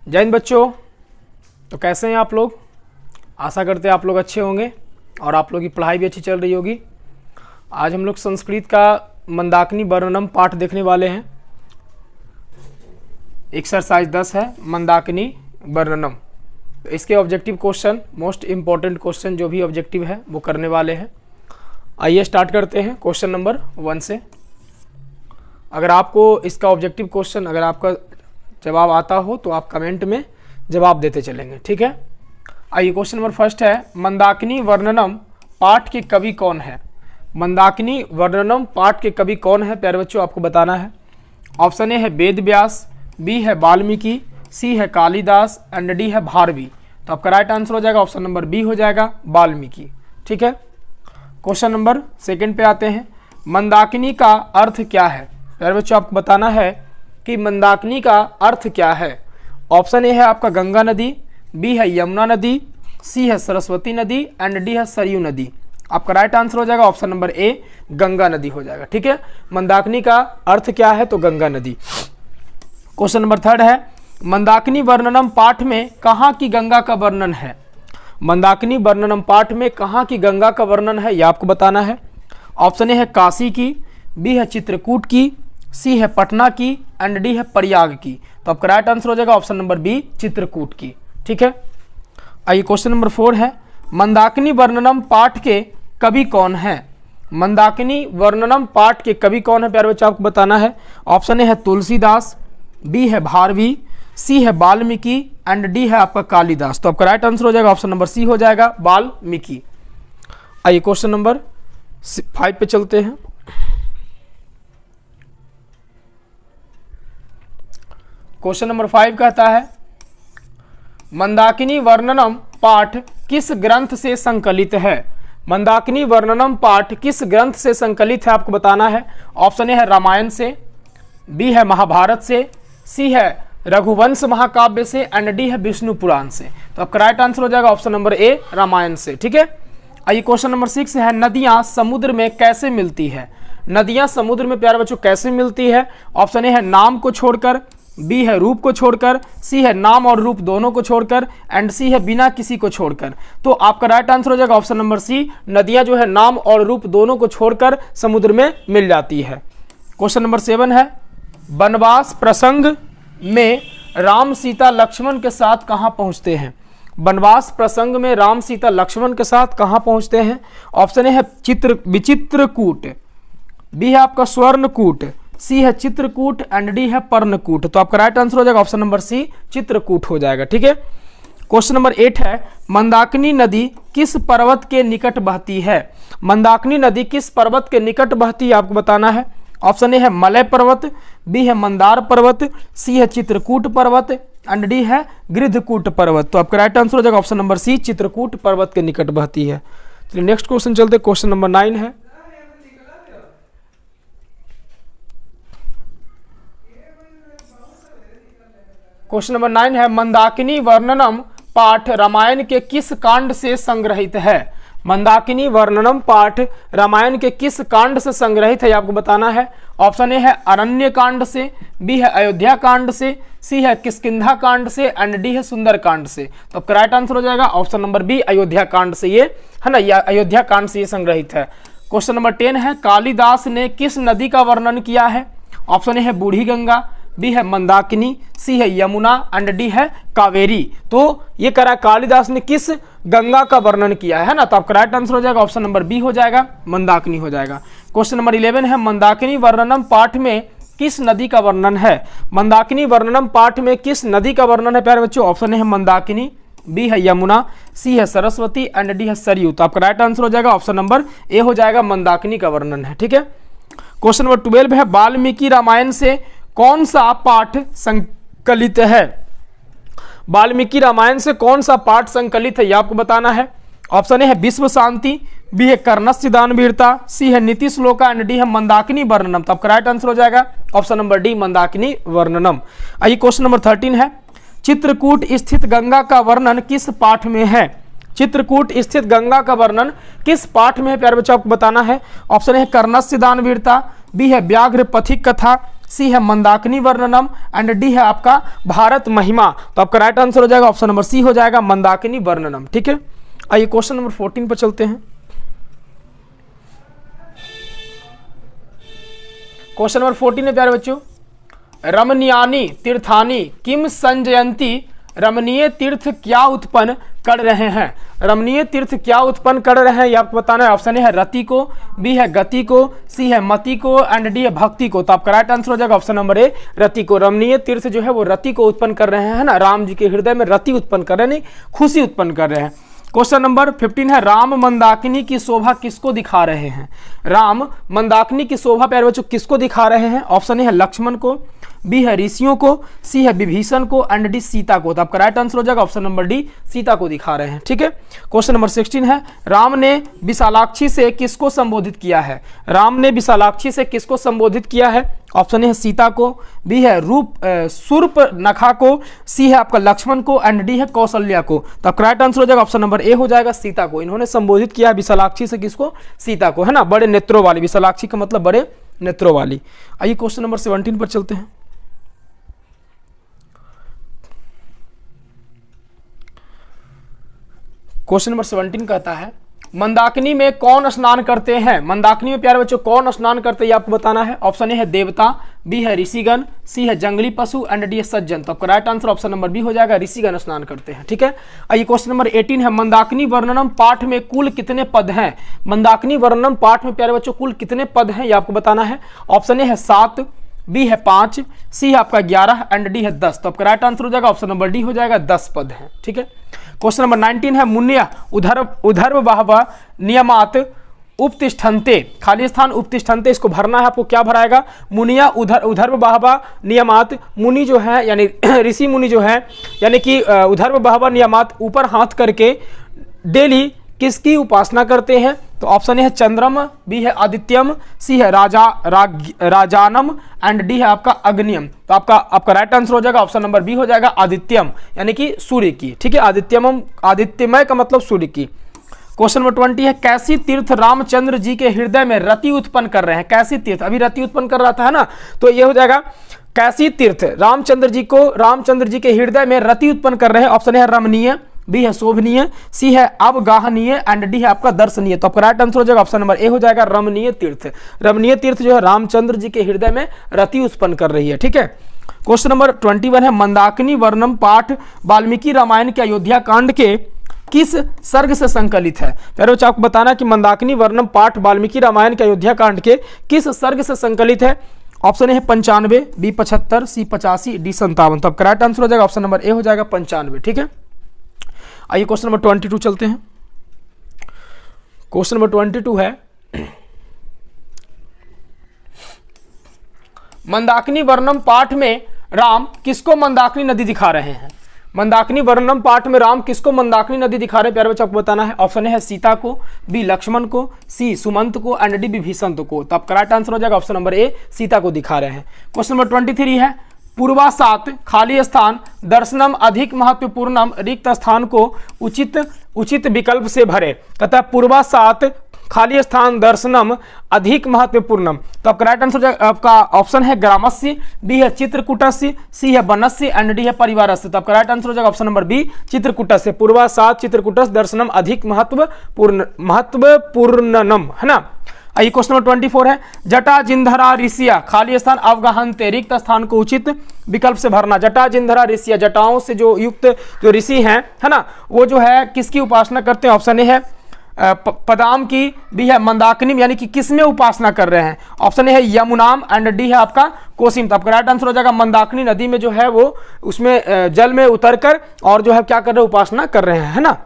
जय हिंद बच्चों। तो कैसे हैं आप लोग? आशा करते हैं आप लोग अच्छे होंगे और आप लोग की पढ़ाई भी अच्छी चल रही होगी। आज हम लोग संस्कृत का मंदाकिनी वर्णनम पाठ देखने वाले हैं। एक्सरसाइज 10 है मंदाकिनी वर्णनम। तो इसके objective question, most important question जो भी ऑब्जेक्टिव है वो करने वाले हैं। आइए स्टार्ट करते हैं क्वेश्चन नंबर 1 से। अगर आपको इसका ऑब्जेक्टिव क्वेश्चन अगर आपका जवाब आता हो तो आप कमेंट में जवाब देते चलेंगे, ठीक है। आइए क्वेश्चन नंबर फर्स्ट है, मंदाकिनी वर्णनम पाठ के कवि कौन है? मंदाकिनी वर्णनम पाठ के कवि कौन है प्यारे बच्चों, आपको बताना है। ऑप्शन ए है वेद व्यास, बी है वाल्मीकि, सी है कालिदास एंड डी है भारवी। तो आपका राइट आंसर हो जाएगा ऑप्शन नंबर बी हो जाएगा वाल्मीकि, ठीक है। क्वेश्चन नंबर सेकंड पे आते हैं, मंदाकिनी का अर्थ क्या है? प्यारे बच्चों आपको बताना है कि मंदाकिनी का अर्थ क्या है। ऑप्शन ए है आपका गंगा नदी, बी है यमुना नदी, सी है सरस्वती नदी एंड डी है सरयू नदी। आपका राइट आंसर हो जाएगा ऑप्शन नंबर ए गंगा नदी हो जाएगा, ठीक है। मंदाकिनी का अर्थ क्या है? तो गंगा नदी। क्वेश्चन नंबर थर्ड है, मंदाकिनी वर्णनम पाठ में कहाँ की गंगा का वर्णन है? मंदाकिनी वर्णनम पाठ में कहाँ की गंगा का वर्णन है, यह आपको बताना है। ऑप्शन ए है काशी की, बी है चित्रकूट की, सी है पटना की एंड डी है प्रयाग की। तो आपका राइट आंसर हो जाएगा ऑप्शन नंबर बी चित्रकूट की, ठीक है। आइए क्वेश्चन नंबर 4 है, मंदाकिनी वर्णनम पाठ के कवि कौन है? मंदाकिनी वर्णनम पाठ के कवि कौन है प्यारे बच्चों, आपको बताना है। ऑप्शन ए है तुलसीदास, बी है भारवी, सी है वाल्मीकि एंड डी है आपका कालिदास। तो आपका राइट आंसर हो जाएगा ऑप्शन नंबर सी हो जाएगा वाल्मीकि। आइए क्वेश्चन नंबर 5 पे चलते हैं। क्वेश्चन नंबर 5 कहता है, मंदाकिनी वर्णनम पाठ किस ग्रंथ से संकलित है? मंदाकिनी वर्णनम पाठ किस ग्रंथ से संकलित है आपको बताना है। ऑप्शन ए है रामायण से, बी है महाभारत से, सी है रघुवंश महाकाव्य से एंड डी है विष्णु पुराण से। तो आपका राइट आंसर हो जाएगा ऑप्शन नंबर ए रामायण से, ठीक है। आइए क्वेश्चन नंबर 6 है, नदियां समुद्र में कैसे मिलती है? नदियां समुद्र में प्यारे बच्चों कैसे मिलती है? ऑप्शन ए है नाम को छोड़कर, बी है रूप को छोड़कर, सी है नाम और रूप दोनों को छोड़कर एंड सी है बिना किसी को छोड़कर। तो आपका राइट आंसर हो जाएगा ऑप्शन नंबर सी, नदियां जो है नाम और रूप दोनों को छोड़कर समुद्र में मिल जाती है। क्वेश्चन नंबर 7 है, वनवास प्रसंग में राम सीता लक्ष्मण के साथ कहां पहुंचते हैं? वनवास प्रसंग में राम सीता लक्ष्मण के साथ कहां पहुंचते हैं? ऑप्शन ए है विचित्रकूट, बी है आपका स्वर्णकूट, सी है चित्रकूट एंड डी है पर्णकूट। तो आपका राइट आंसर हो जाएगा ऑप्शन नंबर सी चित्रकूट हो जाएगा, ठीक है। क्वेश्चन नंबर 8 है, मंदाकिनी नदी किस पर्वत के निकट बहती है? मंदाकिनी नदी किस पर्वत के निकट बहती है आपको बताना है। ऑप्शन ए है मलय पर्वत, बी है मंदार पर्वत, सी है चित्रकूट पर्वत एंड डी है गृध्रकूट पर्वत। तो आपका राइट आंसर हो जाएगा ऑप्शन नंबर सी चित्रकूट पर्वत के निकट बहती है। चलिए नेक्स्ट क्वेश्चन चलते, क्वेश्चन नंबर 9 है, क्वेश्चन नंबर 9 है, मंदाकिनी वर्णनम पाठ रामायण के किस कांड से संग्रहित है? मंदाकिनी वर्णनम पाठ रामायण के किस कांड से संग्रहित है आपको बताना है। ऑप्शन ए है अरण्य कांड से, बी है अयोध्या कांड से, सी है किष्किंधा कांड से एंड डी है सुंदर कांड से। तो आपका राइट आंसर हो जाएगा ऑप्शन नंबर बी अयोध्या कांड से, ये है ना, या अयोध्या कांड से ये संग्रहित है। क्वेश्चन नंबर 10 है, कालिदास ने किस नदी का वर्णन किया है? ऑप्शन ए है बूढ़ी गंगा, बी है मंदाकिनी, सी है यमुना एंड डी है कावेरी। तो ये करा कालिदास ने किस गंगा का वर्णन किया है ना। तो आपका राइट आंसर हो जाएगा ऑप्शन नंबर बी हो जाएगा मंदाकिनी हो जाएगा। क्वेश्चन नंबर 11 है, मंदाकिनी वर्णनम पाठ में किस नदी का वर्णन है? मंदाकिनी वर्णनम पाठ में किस नदी का वर्णन है प्यारे बच्चों? ऑप्शन है मंदाकिनी, बी है यमुना, सी है सरस्वती एंड डी है सरयू। तो आपका राइट आंसर हो जाएगा ऑप्शन नंबर ए हो जाएगा मंदाकिनी का वर्णन है, ठीक है। क्वेश्चन नंबर 12 है, वाल्मीकि रामायण से कौन सा पाठ संकलित है? वाल्मीकि रामायण से कौन सा पाठ संकलित है यह आपको बताना है। ऑप्शन ए है विश्व शांति, बी है कर्णस्य दान वीरता, सी है नीति श्लोका एंड डी है मंदाकिनी वर्णनम। तो आपका राइट आंसर हो जाएगा ऑप्शन नंबर डी मंदाकिनी वर्णनम। आइए क्वेश्चन नंबर 13 है, चित्रकूट स्थित गंगा का वर्णन किस पाठ में है? चित्रकूट स्थित गंगा का वर्णन किस पाठ में है प्यारे बच्चों आपको बताना है। ऑप्शन ए है कर्णस्य दान वीरता, बी है व्याघ्र पथिक कथा, सी है मंदाकिनी वर्णनम एंड डी है आपका भारत महिमा। तो आपका राइट आंसर हो जाएगा ऑप्शन नंबर सी हो जाएगा मंदाकिनी वर्णनम। ठीक है, आइए क्वेश्चन नंबर 14 पर चलते हैं। क्वेश्चन नंबर 14 है प्यारे बच्चों, रमणीयानि तीर्थानि किम संजयंती, रमणीय तीर्थ क्या उत्पन्न कर रहे हैं। रमणीय तीर्थ क्या उत्पन्न कर रहे हैं ये आपको बताना है। ऑप्शन ए है रति को, बी है गति को, सी है मति को एंड डी है भक्ति को। तो आपका राइट आंसर हो जाएगा ऑप्शन नंबर ए रति को। रमणीय तीर्थ जो है वो रति को उत्पन्न कर रहे हैं, है ना, राम जी के हृदय में रति उत्पन्न कर रहे हैं, नहीं खुशी उत्पन्न कर रहे हैं। क्वेश्चन नंबर 15 है राम मंदाकिनी की शोभा किसको दिखा रहे हैं। राम मंदाकिनी की शोभा प्यारे बच्चों किसको दिखा रहे हैं। ऑप्शन ए है लक्ष्मण को, बी है ऋषियों को, सी है विभीषण को एंड डी सीता को। तो आपका राइट आंसर हो जाएगा ऑप्शन नंबर डी सीता को दिखा रहे हैं। ठीक है, क्वेश्चन नंबर 16 है राम ने विशालाक्षी से किसको संबोधित किया है। राम ने विशालाक्षी से किसको संबोधित किया है। ऑप्शन ए है सीता को, बी है शूर्पणखा को, सी है आपका लक्ष्मण को एंड डी है कौशल्या को। तो आपका राइट आंसर हो जाएगा ऑप्शन नंबर ए हो जाएगा सीता को। इन्होंने संबोधित किया है विशालाक्षी से किसको, सीता को, है ना, बड़े नेत्रों वाली। विशालाक्षी का मतलब बड़े नेत्रों वाली। आइए क्वेश्चन नंबर 17 पर चलते हैं। क्वेश्चन नंबर 17 कहता है मंदाकिनी में कौन स्नान करते हैं। मंदाकिनी में प्यारे बच्चों कौन स्नान करते हैं ये आपको बताना है। ऑप्शन ए है देवता, बी है ऋषिगण, सी है जंगली पशु एंड डी है सज्जन। तो आपका right answer option number B हो जाएगा ऋषिगण स्नान करते हैं। ठीक है, आइए क्वेश्चन नंबर 18 है मंदाकिनी वर्णनम पाठ में कुल कितने पद हैं। मंदाकिनी वर्णनम पाठ में प्यारे बच्चों कुल कितने पद हैं ये आपको बताना है। ऑप्शन ए है 7, बी है 5, सी है आपका 11 एंड डी है 10। तो आपका राइट आंसर हो जाएगा ऑप्शन नंबर डी हो जाएगा 10 पद हैं। ठीक है, क्वेश्चन नंबर 19 है मुन्या उधर्व बहवा नियमात उपतिष्ठन्ते, खाली स्थान उपतिष्ठन्ते, इसको भरना है आपको। क्या भराएगा, मुनिया उधर्व बहवा नियमात, मुनि जो है यानी ऋषि मुनि जो है यानी कि उधर्व बहवा नियमात ऊपर हाथ करके डेली किसकी उपासना करते हैं। तो ऑप्शन ए है चंद्रम, बी है आदित्यम, सी है राजानम एंड डी है आपका अग्नियम। तो आपका राइट आंसर हो जाएगा ऑप्शन नंबर बी हो जाएगा आदित्यम यानी कि सूर्य की। ठीक है, आदित्यमय का मतलब सूर्य की। क्वेश्चन नंबर 20 है कैसी तीर्थ रामचंद्र जी के हृदय में रति उत्पन्न कर रहे हैं। कैसी तीर्थ, अभी रति उत्पन्न कर रहा था, है ना, तो ये हो जाएगा कैसी तीर्थ रामचंद्र जी के हृदय में रति उत्पन्न कर रहे हैं। ऑप्शन है रमणीय, बी है शोभनीय, सी है अवगाहनीय एंड डी है आपका दर्शनीय। तो आपका राइट आंसर हो जाएगा ऑप्शन नंबर ए हो जाएगा रमणीय तीर्थ। रमणीय तीर्थ जो है रामचंद्र जी के हृदय में रति उत्पन्न कर रही है। ठीक है, क्वेश्चन नंबर 21 है मंदाकिनी वर्णम पाठ वाल्मीकि रामायण के अयोध्या कांड के किस सर्ग से संकलित है। प्यारे बच्चों आपको बताना कि मंदाकिनी वर्णम पाठ वाल्मीकि रामायण के अयोध्या कांड के किस सर्ग से संकलित है। ऑप्शन ए है 95, बी 75, सी 85, डी 57। तो आपका राइट आंसर हो जाएगा ऑप्शन नंबर ए हो जाएगा 95। ठीक है, आइए क्वेश्चन नंबर 22 चलते हैं। क्वेश्चन नंबर 22 है मंदाकिनी वर्णम पाठ में राम किसको मंदाकिनी नदी दिखा रहे हैं। मंदाकिनी वर्णम पाठ में राम किसको मंदाकिनी नदी दिखा रहे हैं प्यारे बच्चों आपको बताना है। ऑप्शन ए है सीता को, बी लक्ष्मण को, सी सुमंत को एंड डी विभीषण को। तो आपका राइट आंसर हो जाएगा ऑप्शन नंबर ए सीता को दिखा रहे हैं। क्वेश्चन नंबर 23 है पूर्वासात खाली स्थान दर्शनम अधिक महत्वपूर्णम रिक्त स्थान को उचित विकल्प से भरे। कहता है पूर्वासात खाली स्थान दर्शनम अधिक महत्वपूर्णम। तो आपका राइट आंसर आपका ऑप्शन है ग्रामस्य, बी है चित्रकूटस्य, सी है वनस्य एंड डी है परिवारस्य। तो आपका राइट आंसर हो जाएगा ऑप्शन नंबर बी चित्रकूटस्य। पूर्वासात चित्रकूटस्य दर्शनम अधिक महत्वपूर्णम, है ना। आइए क्वेश्चन नंबर 24 है जटा जिंधरा ऋषिया खाली स्थान अवगाहनते रिक्त स्थान को उचित विकल्प से भरना। जटा जिंधरा ऋषिया जटाओं से जो युक्त जो ऋषि हैं, है ना, वो जो है किसकी उपासना करते हैं। ऑप्शन ए है पदाम की, बी है मंदाकिनी यानी कि किस में उपासना कर रहे हैं। ऑप्शन ए है यमुनाम एंड डी है आपका कोसिम। तो आपका राइट आंसर हो जाएगा मंदाकिनी नदी में जो है वो उसमें जल में उतरकर और जो है क्या कर रहे हैं उपासना कर रहे हैं, है ना।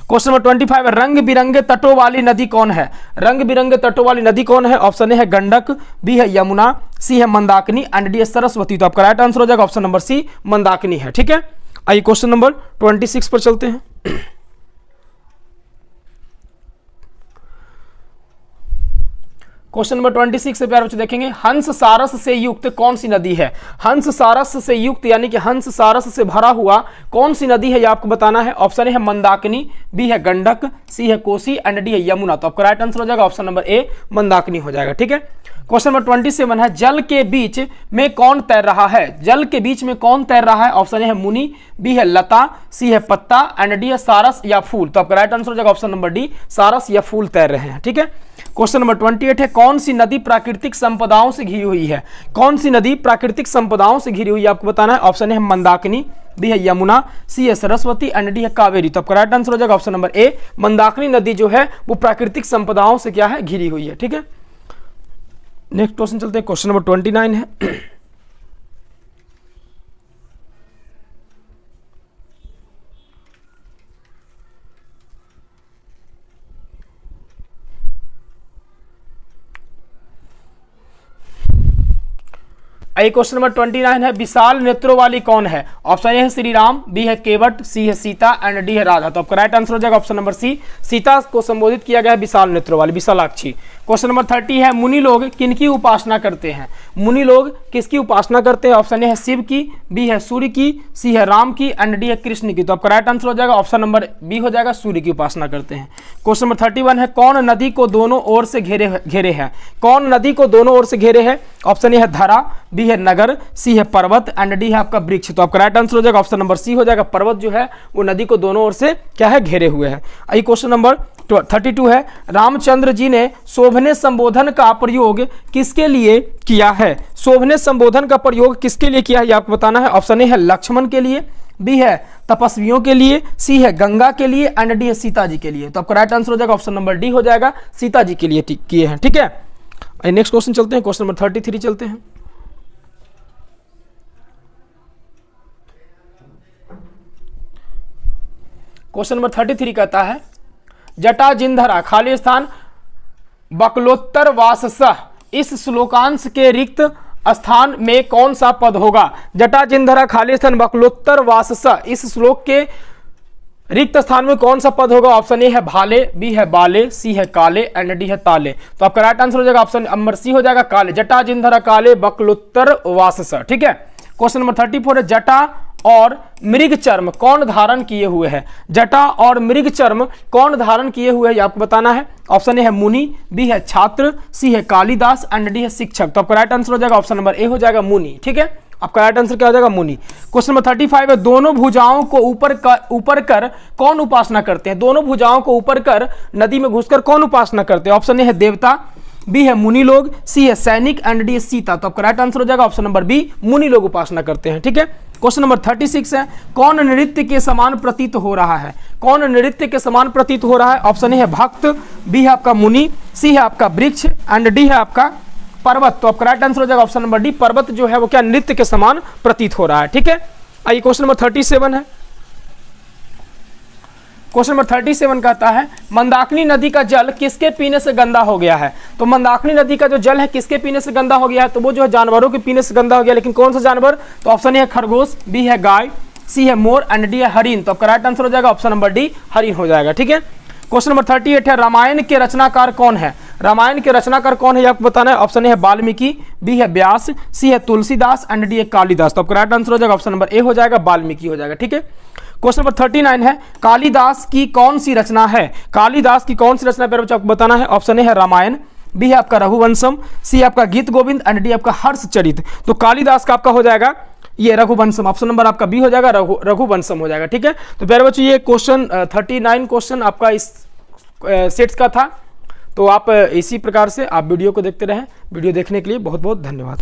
क्वेश्चन नंबर 25 रंग बिरंगे तटों वाली नदी कौन है। रंग बिरंगे तटों वाली नदी कौन है। ऑप्शन ए है गंडक, बी है यमुना, सी है मंदाकिनी एंड डी है सरस्वती। तो आपका राइट आंसर हो जाएगा ऑप्शन नंबर सी मंदाकिनी है। ठीक है, आइए क्वेश्चन नंबर 26 पर चलते हैं। क्वेश्चन नंबर 26 से प्यारे बच्चों देखेंगे हंस सारस से युक्त कौन सी नदी है। हंस सारस से युक्त यानी कि हंस सारस से भरा हुआ कौन सी नदी है ये आपको बताना है। ऑप्शन ए है मंदाकिनी, बी है गंडक, सी है कोसी एंड डी है यमुना। तो आपका राइट आंसर हो जाएगा ऑप्शन नंबर ए मंदाकिनी हो जाएगा। ठीक है, क्वेश्चन नंबर 27 है, जल के बीच में कौन तैर रहा है? जल के बीच में कौन तैर रहा है? ऑप्शन ए है मुनि, बी है लता, सी है पत्ता एंड डी है सारस या फूल। तो आपका राइट आंसर हो जाएगा ऑप्शन नंबर डी, सारस या फूल तैर रहे हैं। ठीक है। क्वेश्चन नंबर 28 है, कौन सी नदी प्राकृतिक संपदाओं से घिरी हुई है? कौन सी नदी प्राकृतिक संपदाओं से घिरी हुई है आपको बताना है। ऑप्शन ए है मंदाकिनी, बी है यमुना, सी है सरस्वती एंड डी है कावेरी। तो आपका राइट आंसर हो जाएगा ऑप्शन नंबर ए, मंदाकिनी नदी जो है वो प्राकृतिक संपदाओं से क्या है, घिरी हुई है। ठीक है। नेक्स्ट क्वेश्चन चलते हैं, क्वेश्चन नंबर 29 है, क्वेश्चन नंबर 29 है, विशाल नेत्रों वाली कौन है? ऑप्शन ए है श्री राम, बी है केवट, सी है सीता एंड डी है राधा। तो आपका राइट आंसर हो जाएगा ऑप्शन नंबर सी, सीता को संबोधित किया गया है विशाल नेत्रों वाली, विशालाक्षी। क्वेश्चन नंबर 30 है, मुनि लोग किनकी उपासना करते हैं? मुनि लोग किसकी उपासना करते हैं? ऑप्शन ए है शिव की, बी है सूर्य की, सी है राम की एंड डी है कृष्ण की। तो आपका राइट आंसर हो जाएगा ऑप्शन नंबर बी हो जाएगा, सूर्य की उपासना करते हैं। क्वेश्चन नंबर 31 है, कौन नदी को दोनों ओर से घेरे है? कौन नदी को दोनों ओर से घेरे है? ऑप्शन ए है धरा, बी है नगर, सी है पर्वत एंड डी है आपका वृक्ष। तो आपका राइट आंसर हो जाएगा ऑप्शन नंबर सी हो जाएगा, पर्वत जो है वो नदी को दोनों ओर से क्या है, घेरे हुए है। आइए क्वेश्चन नंबर 32 है, रामचंद्र जी ने शोभने संबोधन का प्रयोग किसके लिए किया है? शोभने संबोधन का प्रयोग किसके लिए किया है ये आपको बताना है। ऑप्शन ए है लक्ष्मण के लिए, बी है तपस्वियों के लिए, सी है गंगा के लिए एंड डी है सीता जी के लिए। तो आपका राइट आंसर हो जाएगा ऑप्शन नंबर डी हो जाएगा, सीता जी के लिए किए हैं। ठीक है। नेक्स्ट क्वेश्चन चलते हैं, क्वेश्चन नंबर 33 चलते हैं। क्वेश्चन नंबर 33 कहता है, जटा जिंधरा खाली स्थान बकलोत्तर वाससः, इस श्लोकांश के रिक्त स्थान में कौन सा पद होगा? जटा जिंधरा खाली स्थान बकलोत्तर वाससः, इस श्लोक के रिक्त स्थान में कौन सा पद होगा? ऑप्शन ए है भाले, बी है बाले, सी है काले एंड डी है ताले। तो आपका राइट आंसर हो जाएगा ऑप्शन नंबर सी हो जाएगा, काले। जटा जिंधरा काले बकलोत्तर वाससः। ठीक है। क्वेश्चन नंबर 34 है, जटा और मृग चर्म कौन धारण किए हुए है? जटा और मृग चर्म कौन धारण किए हुए है ये आपको बताना है। ऑप्शन ए है मुनि, बी है छात्र, सी है कालिदास एंड डी है शिक्षक। तो आपका राइट आंसर हो जाएगा ऑप्शन नंबर ए हो जाएगा मुनि। ठीक है। आपका राइट आंसर क्या हो जाएगा, मुनि। क्वेश्चन नंबर 35 है, दोनों भुजाओं को ऊपर कर कौन उपासना करते हैं? दोनों भुजाओं को ऊपर कर नदी में घुसकर कौन उपासना करते हैं? ऑप्शन ए है देवता, बी है मुनि लोग, सी है सैनिक एंड डी है सीता। तो आपका राइट आंसर हो जाएगा ऑप्शन नंबर बी, मुनि लोग उपासना करते हैं। ठीक है। क्वेश्चन नंबर 36 है, कौन नृत्य के समान प्रतीत हो रहा है? कौन नृत्य के समान प्रतीत हो रहा है? ऑप्शन ए है भक्त, बी है आपका मुनि, सी है आपका वृक्ष एंड डी है आपका पर्वत। तो आपका राइट आंसर हो जाएगा ऑप्शन नंबर डी, पर्वत जो है वो क्या नृत्य के समान प्रतीत हो रहा है। ठीक है। आइए क्वेश्चन नंबर 37 है। क्वेश्चन नंबर 37 कहता है, मंदाकिनी नदी का जल किसके पीने से गंदा हो गया है? तो मंदाकिनी नदी का जो जल है किसके पीने से गंदा हो गया है? तो वो जो है जानवरों के पीने से गंदा हो गया, लेकिन कौन सा जानवर? तो ऑप्शन ए है खरगोश, बी है गाय, सी है मोर एंड डी है हरिण। तो आपका राइट आंसर हो जाएगा ऑप्शन नंबर डी, हरिण हो जाएगा। ठीक है। क्वेश्चन नंबर 38 है, रामायण के रचनाकार कौन है? रामायण के रचनाकार कौन है आपको बताना है। ऑप्शन ए है वाल्मीकि, बी है व्यास, सी है तुलसीदास एंड डी है कालिदास। तो आपका राइट आंसर हो जाएगा ऑप्शन नंबर ए हो जाएगा, वाल्मीकि हो जाएगा। ठीक है। क्वेश्चन नंबर 39 है, कालिदास की कौन सी रचना है? कालिदास की कौन सी रचना है आपको बताना है। ऑप्शन ए है रामायण, बी है आपका रघुवंशम, सी आपका गीत गोविंद एंड डी आपका हर्षचरित। तो कालिदास का आपका हो जाएगा ये रघुवंशम, ऑप्शन नंबर आपका बी हो जाएगा, रघुवंशम हो जाएगा। ठीक है। तो प्यारे बच्चों ये क्वेश्चन 39 क्वेश्चन आपका इस सेट्स का था। तो आप इसी प्रकार से आप वीडियो को देखते रहें। वीडियो देखने के लिए बहुत बहुत धन्यवाद।